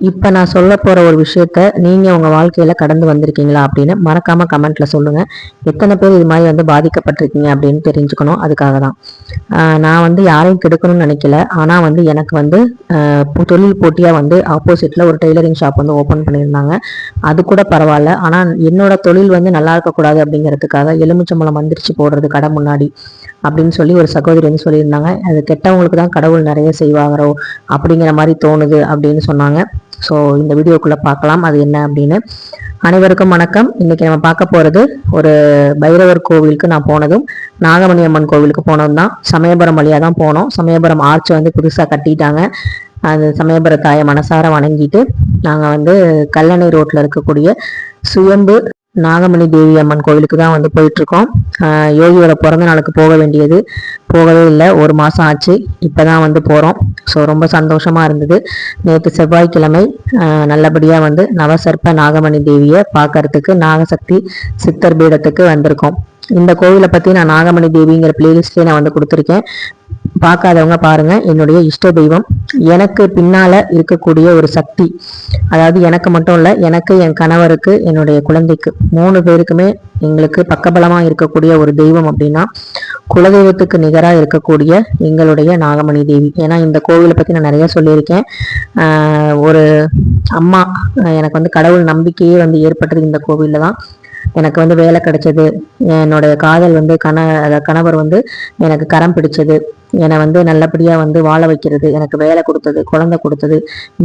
இப்போ நான் சொல்ல போகிற ஒரு விஷயத்த நீங்கள் உங்கள் வாழ்க்கையில் கடந்து வந்திருக்கீங்களா அப்படின்னு மறக்காமல் கமெண்ட்டில் சொல்லுங்கள். எத்தனை பேர் இது மாதிரி வந்து பாதிக்கப்பட்டிருக்கீங்க அப்படின்னு தெரிஞ்சுக்கணும். அதுக்காக தான் நான் வந்து யாரையும் கெடுக்கணும்னு நினைக்கல. ஆனால் வந்து எனக்கு வந்து தொழில் போட்டியாக வந்து ஆப்போசிட்டில் ஒரு டெய்லரிங் ஷாப் வந்து ஓப்பன் பண்ணியிருந்தாங்க. அது கூட பரவாயில்ல. ஆனால் என்னோட தொழில் வந்து நல்லா இருக்கக்கூடாது அப்படிங்கிறதுக்காக எலுமிச்சம்பழம் மந்திரிச்சு போடுறது கடை முன்னாடி அப்படின்னு சொல்லி ஒரு சகோதரி வந்து சொல்லியிருந்தாங்க. அது கெட்டவங்களுக்கு தான் கடவுள் நிறைய செய்வாரோ அப்படிங்கிற மாதிரி தோணுது அப்படின்னு சொன்னாங்க. ஸோ இந்த வீடியோக்குள்ளே பார்க்கலாம் அது என்ன அப்படின்னு. அனைவருக்கும் வணக்கம். இன்னைக்கு நம்ம பார்க்க போகிறது ஒரு பைரவர் கோவிலுக்கு நான் போனதும் நாகமணி அம்மன் கோவிலுக்கு போனதும் தான். சமயபுரம் வழியாக தான் போனோம். சமயபுரம் ஆர்ச் வந்து புதுசாக கட்டிட்டாங்க. அந்த சமயபுர தாயை மனசார வணங்கிட்டு நாங்கள் வந்து கல்லணை ரோட்டில் இருக்கக்கூடிய சுயம்பு நாகமணி தேவி அம்மன் கோவிலுக்கு தான் வந்து போயிட்டுருக்கோம். யோகியோட பிறந்த நாளுக்கு போக வேண்டியது, போகவே இல்லை. ஒரு மாதம் ஆச்சு. இப்போ தான் வந்து போகிறோம். ஸோ ரொம்ப சந்தோஷமாக இருந்தது. நேற்று செவ்வாய்க்கிழமை நல்லபடியாக வந்து நவசர்ப்ப நாகமணி தேவியை பார்க்கறதுக்கு நாகசக்தி சித்தர் பீடத்துக்கு வந்திருக்கோம். இந்த கோவிலை பற்றி நான் நாகமணி தேவிங்கிற பிளேலிஸ்ட்லேயே நான் வந்து கொடுத்துருக்கேன். பார்க்காதவங்க பாருங்க. என்னுடைய இஷ்ட தெய்வம், எனக்கு பின்னால இருக்கக்கூடிய ஒரு சக்தி. அதாவது எனக்கு மட்டும் இல்லை, எனக்கு, என் கணவருக்கு, என்னுடைய குழந்தைக்கு 3 பேருக்குமே எங்களுக்கு பக்கபலமா இருக்கக்கூடிய ஒரு தெய்வம் அப்படின்னா குலதெய்வத்துக்கு நிகராக இருக்கக்கூடிய எங்களுடைய நாகமணி தேவி. ஏன்னா இந்த கோவிலை பற்றி நான் நிறைய சொல்லியிருக்கேன். ஒரு அம்மா, எனக்கு வந்து கடவுள் நம்பிக்கையே வந்து ஏற்பட்டது இந்த கோவிலில் தான். எனக்கு வந்து வேலை கிடைச்சது, என்னுடைய காதல் வந்து கணவர் வந்து எனக்கு கரம் பிடிச்சது, என்னை வந்து நல்லபடியாக வந்து வாழ வைக்கிறது, எனக்கு வேலை கொடுத்தது, குழந்தை கொடுத்தது,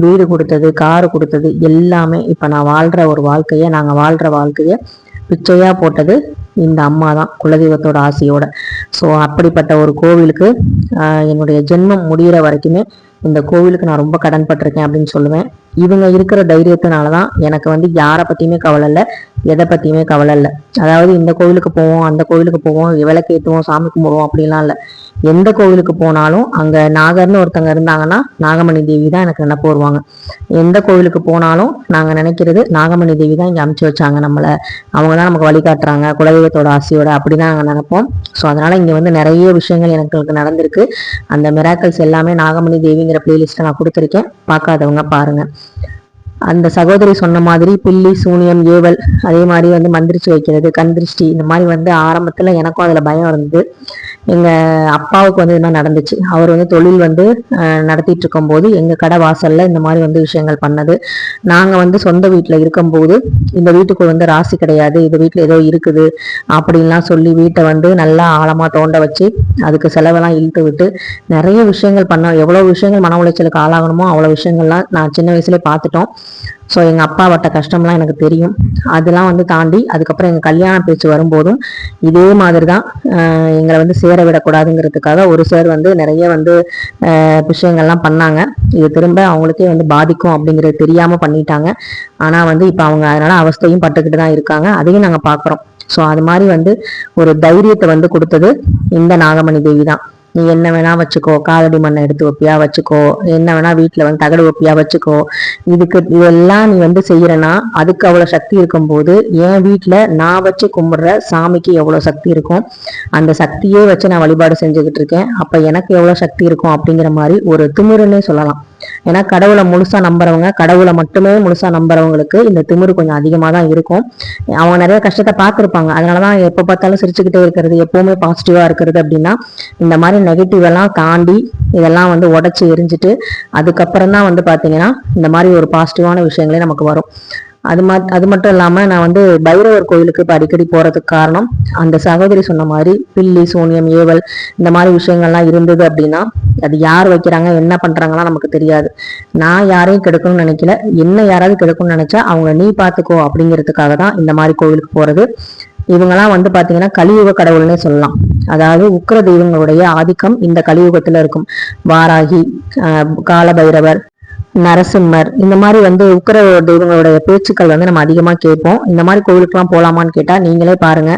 வீடு கொடுத்தது, காரு கொடுத்தது, எல்லாமே இப்போ நான் வாழ்கிற ஒரு வாழ்க்கையை, நாங்கள் வாழ்கிற வாழ்க்கையை பிச்சையாக போட்டது இந்த அம்மா தான், குலதெய்வத்தோட ஆசையோட. ஸோ அப்படிப்பட்ட ஒரு கோவிலுக்கு என்னுடைய ஜென்மம் முடிகிற வரைக்குமே இந்த கோவிலுக்கு நான் ரொம்ப கடன் பட்டிருக்கேன் அப்படின்னு சொல்லுவேன். இவங்க இருக்கிற தைரியத்தினால தான் எனக்கு வந்து யாரை பற்றியுமே கவலை இல்லை, எதை பற்றியுமே கவலை இல்லை. அதாவது இந்த கோவிலுக்கு போவோம், அந்த கோவிலுக்கு போவோம், விளக்கேற்றுவோம், சாமி கும்பிடுவோம் அப்படிலாம் இல்லை. எந்த கோவிலுக்கு போனாலும் அங்கே நாகர்னு ஒருத்தங்க இருந்தாங்கன்னா நாகமணி தேவி தான் எனக்கு நினைப்பு வருவாங்க. எந்த கோவிலுக்கு போனாலும் நாங்கள் நினைக்கிறது நாகமணி தேவி தான் இங்கே அமுச்சு வச்சாங்க நம்மளை, அவங்க தான் நமக்கு வழிகாட்டுறாங்க குலதெய்வத்தோட ஆசையோட, அப்படி தான் நாங்கள் நினைப்போம். ஸோ அதனால் இங்கே வந்து நிறைய விஷயங்கள் எனக்கு நடந்திருக்கு. அந்த மிராக்கல்ஸ் எல்லாமே நாகமணி தேவிங்கிற பிளேலிஸ்ட்டை நான் கொடுத்துருக்கேன். பார்க்காதவங்க பாருங்கள். அந்த சகோதரி சொன்ன மாதிரி பில்லி, சூனியம், ஏவல், அதே மாதிரி வந்து மந்திரிச்சு வைக்கிறது, கண் திருஷ்டி, இந்த மாதிரி வந்து ஆரம்பத்தில் எனக்கும் அதில் பயம் இருந்தது. எங்கள் அப்பாவுக்கு வந்து என்ன நடந்துச்சு, அவர் வந்து தொழில் வந்து நடத்திட்டு இருக்கும்போது எங்கள் கடை வாசலில் இந்த மாதிரி வந்து விஷயங்கள் பண்ணது. நாங்கள் வந்து சொந்த வீட்டில் இருக்கும்போது இந்த வீட்டுக்கு வந்து ராசி கிடையாது, இந்த வீட்டில் ஏதோ இருக்குது அப்படின்லாம் சொல்லி வீட்டை வந்து நல்லா ஆழமாக தோண்ட வச்சு அதுக்கு செலவெல்லாம் இழுத்து விட்டு நிறைய விஷயங்கள் பண்ணோம். எவ்வளோ விஷயங்கள் மன உளைச்சலுக்கு ஆளாகணுமோ அவ்வளோ விஷயங்கள்லாம் நான் சின்ன வயசுலேயே பார்த்துட்டோம். ஸோ எங்கள் அப்பா பட்ட கஷ்டம்லாம் எனக்கு தெரியும். அதெல்லாம் வந்து தாண்டி அதுக்கப்புறம் எங்கள் கல்யாண பேச்சு வரும்போதும் இதே மாதிரி தான் எங்களை வந்து சேர விடக்கூடாதுங்கிறதுக்காக ஒரு சிலர் வந்து நிறைய வந்து விஷயங்கள்லாம் பண்ணாங்க. இது திரும்ப அவங்களுக்கே வந்து பாதிக்கும் அப்படிங்கிறது தெரியாமல் பண்ணிட்டாங்க. ஆனால் வந்து இப்போ அவங்க அதனால அவஸ்தையும் பட்டுக்கிட்டு தான் இருக்காங்க. அதையும் நாங்கள் பார்க்குறோம். ஸோ அது மாதிரி வந்து ஒரு தைரியத்தை வந்து கொடுத்தது இந்த நாகமணி தேவி தான். நீ என்ன வேணா வச்சுக்கோ, காலடி மண்ணை எடுத்து வைப்பியா வச்சுக்கோ, என்ன வேணா வீட்டுல வந்து தகடு வைப்பியா வச்சுக்கோ, இதெல்லாம் நீ வந்து செய்யறனா அதுக்கு அவ்வளவு சக்தி இருக்கும் போது என் வீட்டுல நான் வச்சு கும்பிடுற சாமிக்கு எவ்வளவு சக்தி இருக்கும், அந்த சக்தியே வச்சு நான் வழிபாடு செஞ்சுக்கிட்டு இருக்கேன். அப்ப எனக்கு எவ்வளவு சக்தி இருக்கும் அப்படிங்கிற மாதிரி ஒரு திமிருன்னே சொல்லலாம். ஏன்னா கடவுளை முழுசா நம்புறவங்க, கடவுளை மட்டுமே முழுசா நம்புறவங்களுக்கு இந்த திமிரு கொஞ்சம் அதிகமா தான் இருக்கும். அவங்க நிறைய கஷ்டத்தை பார்த்துருப்பாங்க. அதனாலதான் எப்ப பார்த்தாலும் சிரிச்சுக்கிட்டே இருக்கிறது, எப்பவுமே பாசிட்டிவா இருக்கிறது அப்படின்னா இந்த மாதிரி நெகட்டிவ் எல்லாம் தாண்டி இதெல்லாம் வந்து உடைச்சு எரிஞ்சிட்டு அதுக்கப்புறம் தான் வந்து பாத்தீங்கன்னா இந்த மாதிரி ஒரு பாசிட்டிவான விஷயங்களே நமக்கு வரும். அது மட்டும் இல்லாம நான் வந்து பைரவர் கோயிலுக்கு இப்போ அடிக்கடி போறதுக்கு காரணம் அந்த சகோதரி சொன்ன மாதிரி பில்லி, சூனியம், ஏவல் இந்த மாதிரி விஷயங்கள்லாம் இருந்தது அப்படின்னா அது யார் வைக்கிறாங்க என்ன பண்றாங்கன்னா நமக்கு தெரியாது. நான் யாரையும் கெடுக்கணும்னு நினைக்கல, என்ன யாராவது கெடுக்கணும்னு நினைச்சா அவங்க நீ பாத்துக்கோ அப்படிங்கிறதுக்காக தான் இந்த மாதிரி கோவிலுக்கு போறது. இவங்கெல்லாம் வந்து பாத்தீங்கன்னா கலியுக கடவுள்னே சொல்லலாம். அதாவது உக்கிர தெய்வங்களுடைய ஆதிக்கம் இந்த கலியுகத்துல இருக்கும். வாராகி, காலபைரவர், நரசிம்மர், இந்த மாதிரி வந்து உக்கிர தெய்வங்களுடைய பேச்சுக்கள் வந்து நம்ம அதிகமா கேட்போம். இந்த மாதிரி கோவிலுக்குலாம் போலாமான்னு கேட்டா நீங்களே பாருங்க.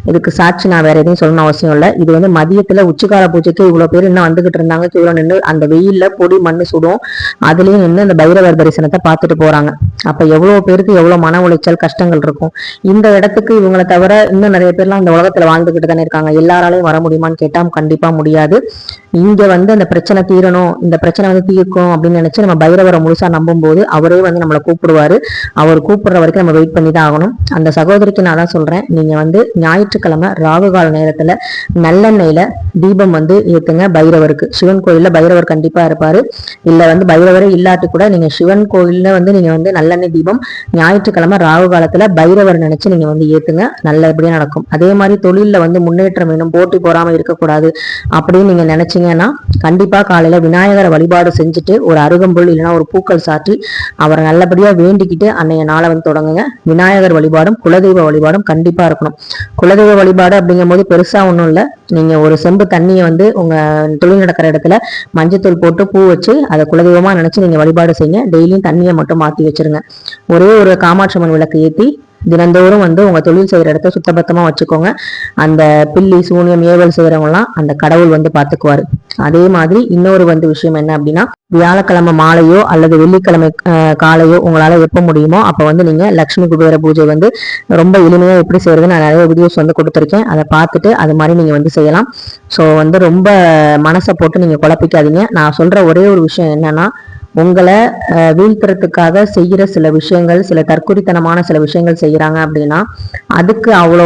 இதுக்கு சாட்சி நான் வேற எதையும் சொல்லணும் அவசியம் இல்லை. இது வந்து மதியத்துல உச்சிக்கால பூஜைக்கு இவ்வளவு பேர் இன்னும் வந்துகிட்டு இருந்தாங்க. இவ்வளவு நின்று அந்த வெயில்ல பொடி மண்ணு சுடும், அதுலயும் நின்று அந்த பைரவர் தரிசனத்தை பார்த்துட்டு போறாங்க. அப்ப எவ்வளவு பேருக்கு எவ்வளவு மன உளைச்சல் கஷ்டங்கள் இருக்கும். இந்த இடத்துக்கு இவங்களை தவிர இன்னும் நிறைய பேர்லாம் இந்த உலகத்துல வாழ்ந்துகிட்டு தானே இருக்காங்க. எல்லாராலையும் வர முடியுமான்னு கேட்டா கண்டிப்பா முடியாது. இங்க வந்து அந்த பிரச்சனை தீரணும், இந்த பிரச்சனை வந்து தீர்க்கும் அப்படின்னு நினைச்சு நம்ம பைரவரை முழுசா நம்பும் போது அவரே வந்து நம்மளை கூப்பிடுவாரு. அவர் கூப்பிடுற வரைக்கும் நம்ம வெயிட் பண்ணி தான் ஆகணும். அந்த சகோதரிக்கு நான் தான் சொல்றேன், நீங்க வந்து ஞாயிற்றுக்கிழமை ராகுகால நேரத்துல நல்லெண்ணெயில தீபம் வந்து ஏத்துங்க பைரவருக்கு. சிவன் கோயில்ல பைரவர் கண்டிப்பா இருப்பாரு. இல்ல வந்து பைரவரே இல்லாட்டி கூட நீங்க சிவன் கோயில்ல வந்து நீங்க வந்து நல்லெண்ணெய் தீபம் ஞாயிற்றுக்கிழமை ராகு காலத்துல பைரவர் நினைச்சு நீங்க வந்து ஏத்துங்க, நல்லபடியா நடக்கும். அதே மாதிரி தொழில்ல வந்து முன்னேற்றம் வேணும், போட்டி போறாம இருக்கக்கூடாது அப்படின்னு நீங்க நினைச்சீங்கன்னா கண்டிப்பா காலையில விநாயகரை வழிபாடு செஞ்சுட்டு ஒரு அருகம்புல் இல்லைன்னா ஒரு பூக்கள் சாற்றி அவரை நல்லபடியா வேண்டிக்கிட்டு அன்னைய நாளை வந்து தொடங்குங்க. விநாயகர் வழிபாடும் குலதெய்வ வழிபாடும் கண்டிப்பா இருக்கணும். குலதெய்வ வழிபாடு அப்படிங்கும் போது பெருசா ஒண்ணும் இல்ல. நீங்க ஒரு செம்பு தண்ணியை வந்து உங்க தொழில் நடக்கிற இடத்துல மஞ்சத்தூள் போட்டு பூ வச்சு அதை குலதெய்வமா நினைச்சு நீங்க வழிபாடு செய்யுங்க. டெய்லியும் தண்ணியை மட்டும் மாத்தி வச்சிருங்க. ஒரே ஒரு காமாட்சி அம்மன் விளக்கு ஏத்தி தினந்தோறும் வந்து உங்க தொழில் செய்யற இடத்த சுத்தபத்தமா வச்சுக்கோங்க. அந்த பில்லி சூனியம் ஏவல் செய்யறவங்க எல்லாம் அந்த கடவுள் வந்து பாத்துக்குவாரு. அதே மாதிரி இன்னொரு வந்து விஷயம் என்ன அப்படின்னா, வியாழக்கிழமை மாலையோ அல்லது வெள்ளிக்கிழமை காலையோ உங்களால எப்ப முடியுமோ அப்ப வந்து நீங்க லட்சுமி குபேர பூஜை வந்து ரொம்ப எளிமையா எப்படி செய்யறது நான் நிறைய வீடியோஸ் வந்து கொடுத்துருக்கேன். அதை பார்த்துட்டு அது மாதிரி நீங்க வந்து செய்யலாம். ஸோ வந்து ரொம்ப மனசை போட்டு நீங்க குழப்பிக்காதீங்க. நான் சொல்ற ஒரே ஒரு விஷயம் என்னன்னா, உங்களை வீழ்த்துறதுக்காக செய்யற சில விஷயங்கள், சில தற்குறித்தனமான சில விஷயங்கள் செய்யறாங்க அப்படின்னா அதுக்கு அவ்வளோ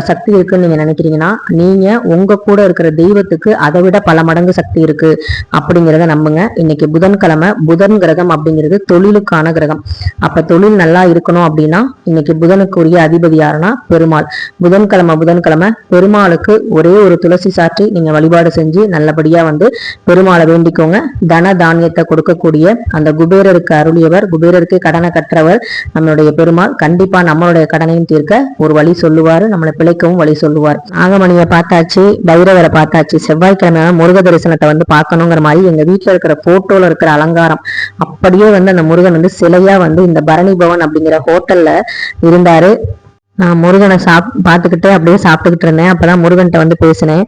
சக்தி இருக்குன்னு நீங்க நினைக்கிறீங்கன்னா நீங்க உங்க கூட இருக்கிற தெய்வத்துக்கு அதை விட பல மடங்கு சக்தி இருக்கு அப்படிங்கிறத நம்புங்க. இன்னைக்கு புதன்கிழமை, புதன் கிரகம் அப்படிங்கிறது தொழிலுக்கான கிரகம். அப்ப தொழில் நல்லா இருக்கணும் அப்படின்னா இன்னைக்கு புதனுக்குரிய அதிபதி யாருன்னா பெருமாள். புதன்கிழமை பெருமாளுக்கு ஒரே ஒரு துளசி சாற்றி நீங்க வழிபாடு செஞ்சு நல்லபடியா வந்து பெருமாளை வேண்டிக்கோங்க. தன தானியத்தை கொடுக்கக்கூடிய அந்த குபேரருக்கு அருளியவர், குபேரருக்கு கடனை கற்றவர் நம்மளுடைய பெருமாள். கண்டிப்பா நம்மளுடைய கடனையும் தீர்க்க ஒரு வழி சொல்லுவாரு, நம்மளை பிழைக்கவும் வழி சொல்லுவார். நாகமணியை பார்த்தாச்சு, பைரவரை பார்த்தாச்சு. செவ்வாய்க்கிழமை முருக தரிசனத்தை வந்து பார்க்கணுங்கிற மாதிரி எங்க வீட்டுல இருக்கிற போட்டோல இருக்கிற அலங்காரம் அப்படியே வந்து அந்த முருகன் வந்து சிலையா வந்து இந்த பரணி பவன் அப்படிங்கிற ஹோட்டல்ல இருந்தாரு. நான் முருகனை பார்த்துக்கிட்டே அப்படியே சாப்பிட்டுக்கிட்டு இருந்தேன். அப்பதான் முருகன்ட்ட வந்து பேசினேன்.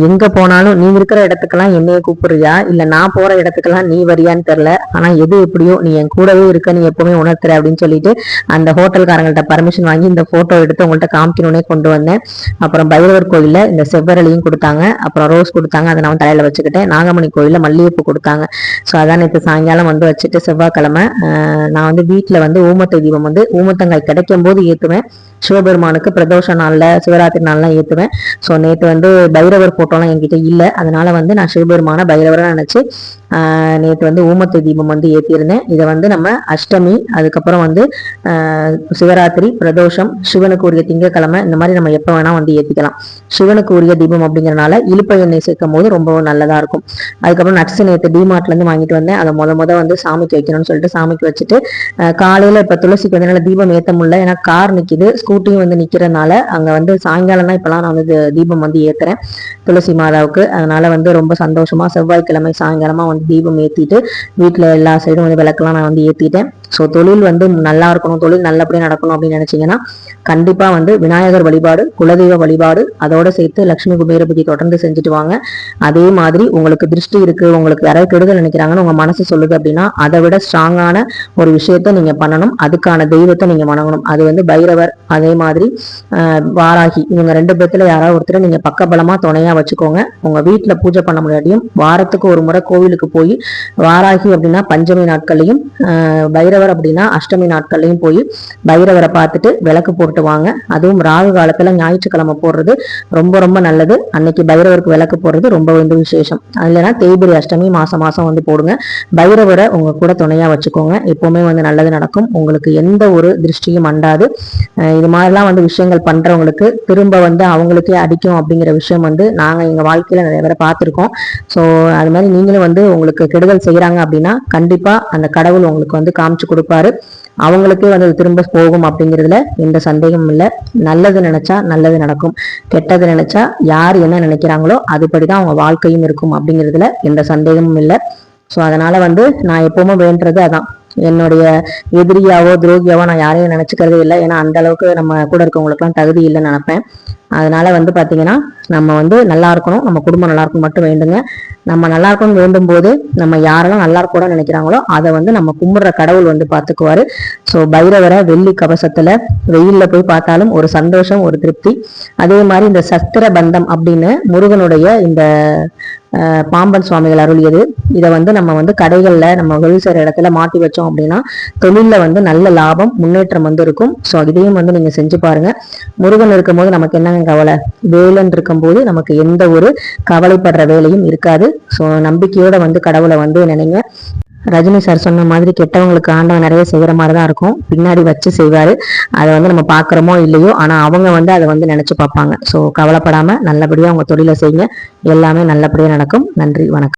எங்க போனாலும் நீ இருக்கிற இடத்துக்கெல்லாம் என்னைய கூப்பிடுறியா இல்ல நான் போற இடத்துக்கெல்லாம் நீ வரியான்னு தெரியல, ஆனா எது எப்படியோ நீ என் கூடவே இருக்க, நீ எப்பவுமே உணர்த்துற அப்படின்னு சொல்லிட்டு அந்த ஹோட்டல்காரங்கள்ட்ட பர்மிஷன் வாங்கி இந்த போட்டோ எடுத்து உங்கள்கிட்ட காமிக்கணும்னே கொண்டு வந்தேன். அப்புறம் பைரவர் கோயில்ல இந்த செவ்வரளியும் கொடுத்தாங்க, அப்புறம் ரோஸ் கொடுத்தாங்க, அதை நான் தலையில வச்சுக்கிட்டேன். நாகமணி கோயில்ல மல்லிகைப்பூ கொடுத்தாங்க. ஸோ அதான் நேற்று சாயங்காலம் வந்து வச்சுட்டு செவ்வாய்க்கிழமை நான் வந்து வீட்டுல வந்து ஊமத்தை தீபம் வந்து ஊமத்தங்காய் கிடைக்கும் போது ஏத்துவேன். சிவபெருமானுக்கு பிரதோஷ நாள்ல சிவராத்திரி நாள்லாம் ஏத்துவேன். ஸோ நேற்று வந்து பைரவர் போட்டோலாம் என்கிட்ட இல்லை, அதனால வந்து நான் சிவபெருமான பைரவரை நினைச்சு நேற்று வந்து ஊமத்தை தீபம் வந்து ஏற்றியிருந்தேன். இதை வந்து நம்ம அஷ்டமி, அதுக்கப்புறம் வந்து சிவராத்திரி, பிரதோஷம், சிவனுக்கு உரிய திங்கக்கிழமை, இந்த மாதிரி நம்ம எப்போ வேணா வந்து ஏற்றிக்கலாம். சிவனுக்கு உரிய தீபம் அப்படிங்கிறனால இழுப்பை எண்ணெய் சேர்க்கும் போது ரொம்ப நல்லதா இருக்கும். அதுக்கப்புறம் நட்ஸ் நேற்று டிமார்ட்ல இருந்து வாங்கிட்டு வந்தேன். அதை முத வந்து சாமிக்கு வைக்கணும்னு சொல்லிட்டு சாமிக்கு வச்சுட்டு காலையில இப்ப துளசிக்கு வந்து என்னால தீபம் ஏற்ற முடியல, ஏன்னா கார் நிக்குது, ஸ்கூட்டியும் வந்து நிக்கிறதுனால அங்க வந்து சாயங்காலம் தான் இப்பெல்லாம் நான் வந்து தீபம் வந்து ஏத்துறேன் துளசி மாதாவுக்கு. அதனால வந்து ரொம்ப சந்தோஷமா செவ்வாய்க்கிழமை சாயங்காலமா வந்து தீபம் ஏத்திட்டு வீட்டுல எல்லா சைடும் வந்து விளக்கெல்லாம் நான் வந்து ஏத்திட்டேன். ஸோ தொழில் வந்து நல்லா இருக்கணும், தொழில் நல்லபடியா நடக்கணும் அப்படின்னு நினைச்சீங்கன்னா கண்டிப்பா வந்து விநாயகர் வழிபாடு, குலதெய்வ வழிபாடு, அதோட சேர்த்து லட்சுமி குபேர பூஜை தொடர்ந்து செஞ்சுட்டு வாங்க. அதே மாதிரி உங்களுக்கு திருஷ்டி இருக்கு, உங்களுக்கு யாராவது கெடுதல் நினைக்கிறாங்கன்னு உங்க மனசு சொல்லுது அப்படின்னா அதை விட ஸ்ட்ராங்கான ஒரு விஷயத்த நீங்க பண்ணணும். அதுக்கான தெய்வத்தை நீங்க வணங்கணும். அது வந்து பைரவர், அதே மாதிரி வாராகி, இவங்க ரெண்டு பேர்த்துல யாராவது ஒருத்தர் நீங்க பக்கபலமா துணையா வச்சுக்கோங்க. உங்க வீட்டுல பூஜை பண்ண முடியாட்டியும் வாரத்துக்கு ஒரு முறை கோவிலுக்கு போய் வாராகி அப்படின்னா பஞ்சமி நாட்கள்லையும், பைரவர் அப்படின்னா அஷ்டமி நாட்கள்லையும் போய் பைரவரை பார்த்துட்டு விளக்கு போட்டு வாங்க. அதுவும் ராகு காலத்துல ஞாயிற்றுக்கிழமை போடுறது ரொம்ப ரொம்ப நல்லது. அன்னைக்கு பைரவருக்கு விளக்கு போடுறது ரொம்ப வந்து விசேஷம். இல்லைன்னா தேய்பிரி அஷ்டமி மாசம் வந்து போடுங்க. பைரவரை உங்க கூட துணையா வச்சுக்கோங்க. எப்பவுமே வந்து நல்லது நடக்கும். உங்களுக்கு எந்த ஒரு திருஷ்டியும் அண்டாது. இது மாதிரிலாம் வந்து விஷயங்கள் பண்றவங்களுக்கு திரும்ப வந்து அவங்களுக்கே அடிக்கும் அப்படிங்கிற விஷயம் வந்து நாங்க எங்க வாழ்க்கையில நிறைய பேரை பார்த்திருக்கோம். ஸோ அது மாதிரி நீங்களும் வந்து உங்களுக்கு கெடுதல் செய்யறாங்க அப்படின்னா கண்டிப்பா அந்த கடவுள் உங்களுக்கு வந்து காமிச்சு கொடுப்பாரு. அவங்களுக்கே வந்து திரும்ப போகும் அப்படிங்கிறதுல எந்த சந்தேகமும் இல்லை. நல்லது நினைச்சா நல்லது நடக்கும், கெட்டது நினைச்சா யார் என்ன நினைக்கிறாங்களோ அதுபடிதான் அவங்க வாழ்க்கையும் இருக்கும் அப்படிங்கிறதுல எந்த சந்தேகமும் இல்லை. ஸோ அதனால வந்து நான் எப்பவுமே வேண்டது அதான். என்னுடைய எதிரியாவோ துரோகியாவோ நான் யாரையும் நினைச்சுக்கிறதே இல்லை. ஏன்னா அந்த அளவுக்கு நம்ம கூட இருக்கவங்களுக்குலாம் தகுதி இல்லைன்னு நினைப்பேன். அதனால வந்து பார்த்தீங்கன்னா நம்ம வந்து நல்லா இருக்கணும், நம்ம குடும்பம் நல்லா இருக்கணும் மட்டும் வேண்டுங்க. நம்ம நல்லா இருக்கணும்னு வேண்டும் போது நம்ம யாரெல்லாம் நல்லா இருக்க கூட நினைக்கிறாங்களோ அதை வந்து நம்ம கும்பிடுற கடவுள் வந்து பார்த்துக்குவாரு. ஸோ பைரவரை வெள்ளி கவசத்துல வெயில்ல போய் பார்த்தாலும் ஒரு சந்தோஷம், ஒரு திருப்தி. அதே மாதிரி இந்த சஸ்திர பந்தம் அப்படின்னு முருகனுடைய இந்த பாம்பன் சுவாமிகள் அருளியது. இதை வந்து நம்ம வந்து கடைகளில் நம்ம தொழில் செய்கிற இடத்துல மாட்டி வச்சோம் அப்படின்னா தொழிலில் வந்து நல்ல லாபம், முன்னேற்றம் வந்து இருக்கும். ஸோ இதையும் வந்து நீங்கள் செஞ்சு பாருங்க. முருகன் இருக்கும்போது நமக்கு என்னங்க கவலை? வேலன் இருக்கும்போது நமக்கு எந்த ஒரு கவலைப்படுற வேலையும் இருக்காது. ஸோ நம்பிக்கையோட வந்து கடவுளை வந்து நினைங்க. ரஜினி சார் சொன்ன மாதிரி கெட்டவங்களுக்கு ஆண்டவன் நிறைய செய்கிற மாதிரி தான் இருக்கும், பின்னாடி வச்சு செய்வாரு. அதை வந்து நம்ம பார்க்குறோமோ இல்லையோ, ஆனால் அவங்க வந்து அதை வந்து நினச்சி பார்ப்பாங்க. ஸோ கவலைப்படாமல் நல்லபடியாக அவங்க தொழிலை செய்யுங்க, எல்லாமே நல்லபடியாக நடக்கும். நன்றி, வணக்கம்.